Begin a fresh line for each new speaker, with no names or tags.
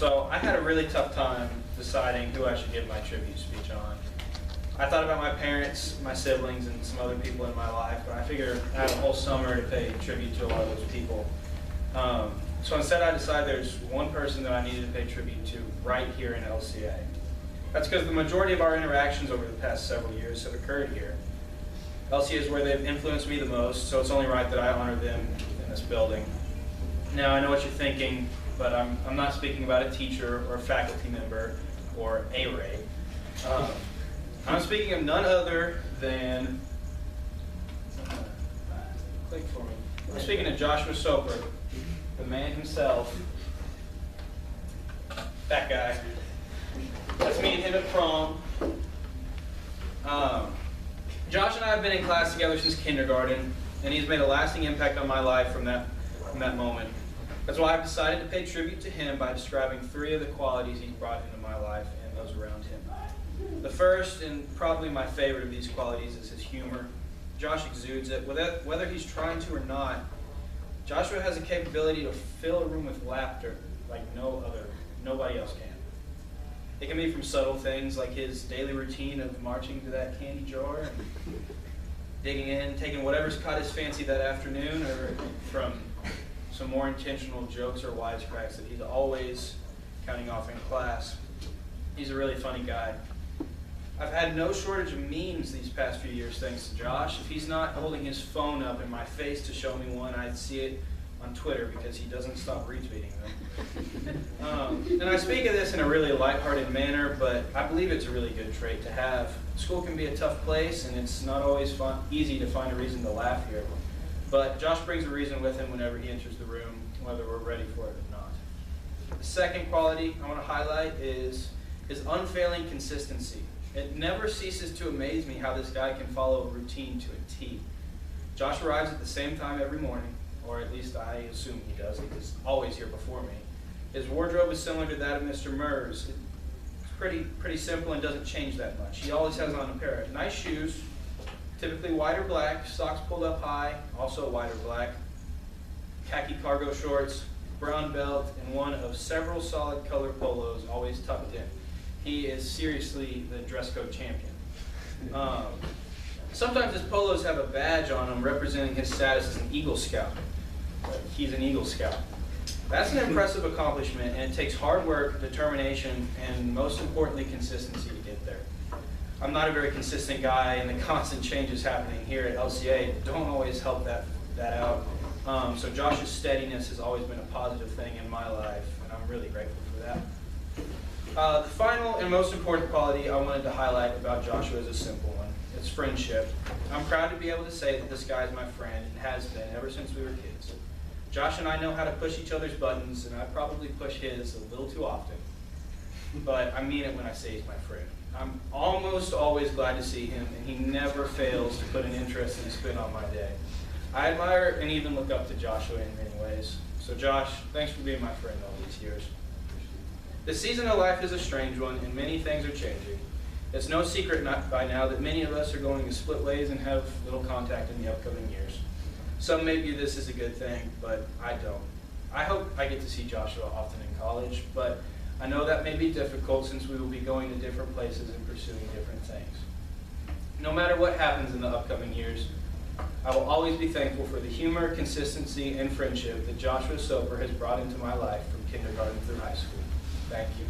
So I had a really tough time deciding who I should give my tribute speech on. I thought about my parents, my siblings, and some other people in my life, but I figured I had a whole summer to pay tribute to a lot of those people. So instead I decided there's one person that I needed to pay tribute to right here in LCA. That's because the majority of our interactions over the past several years have occurred here. LCA is where they've influenced me the most, so it's only right that I honor them in this building. Now I know what you're thinking, but I'm not speaking about a teacher or a faculty member or a Ray. I'm speaking of none other than, click for me. I'm speaking of Joshua Soper, the man himself. That guy. That's me and him at prom. Josh and I have been in class together since kindergarten, and he's made a lasting impact on my life from that moment. That's why I've decided to pay tribute to him by describing 3 of the qualities he's brought into my life and those around him. The first, and probably my favorite of these qualities, is his humor. Josh exudes it. Whether he's trying to or not, Joshua has the capability to fill a room with laughter like nobody else can. It can be from subtle things like his daily routine of marching to that candy jar and digging in, taking whatever's caught his fancy that afternoon, or from some more intentional jokes or wisecracks that he's always counting off in class. He's a really funny guy. I've had no shortage of memes these past few years thanks to Josh. If he's not holding his phone up in my face to show me one, I'd see it on Twitter because he doesn't stop retweeting them. And I speak of this in a really lighthearted manner, but I believe it's a really good trait to have. School can be a tough place, and it's not always easy to find a reason to laugh here. But Josh brings a reason with him whenever he enters the room, whether we're ready for it or not. The second quality I want to highlight is his unfailing consistency. It never ceases to amaze me how this guy can follow a routine to a T. Josh arrives at the same time every morning, or at least I assume he does. He's always here before me. His wardrobe is similar to that of Mr. Murs. It's pretty simple and doesn't change that much. He always has on a pair of nice shoes, typically white or black, socks pulled up high, also white or black, khaki cargo shorts, brown belt, and one of several solid color polos always tucked in. He is seriously the dress code champion. Sometimes his polos have a badge on them representing his status as an Eagle Scout. He's an Eagle Scout. That's an impressive accomplishment, and it takes hard work, determination, and most importantly, consistency to get there. I'm not a very consistent guy, and the constant changes happening here at LCA don't always help that out. So Josh's steadiness has always been a positive thing in my life, and I'm really grateful for that. The final and most important quality I wanted to highlight about Joshua is a simple one. It's friendship. I'm proud to be able to say that this guy is my friend and has been ever since we were kids. Josh and I know how to push each other's buttons, and I probably push his a little too often. But I mean it when I say he's my friend. I'm almost always glad to see him, and he never fails to put an interesting spin on my day. I admire and even look up to Joshua in many ways. So Josh, thanks for being my friend all these years. The season of life is a strange one, and many things are changing. It's no secret by now that many of us are going to split ways and have little contact in the upcoming years. Some may view this as a good thing, but I don't. I hope I get to see Joshua often in college, but I know that may be difficult since we will be going to different places and pursuing different things. No matter what happens in the upcoming years, I will always be thankful for the humor, consistency, and friendship that Joshua Soper has brought into my life from kindergarten through high school. Thank you.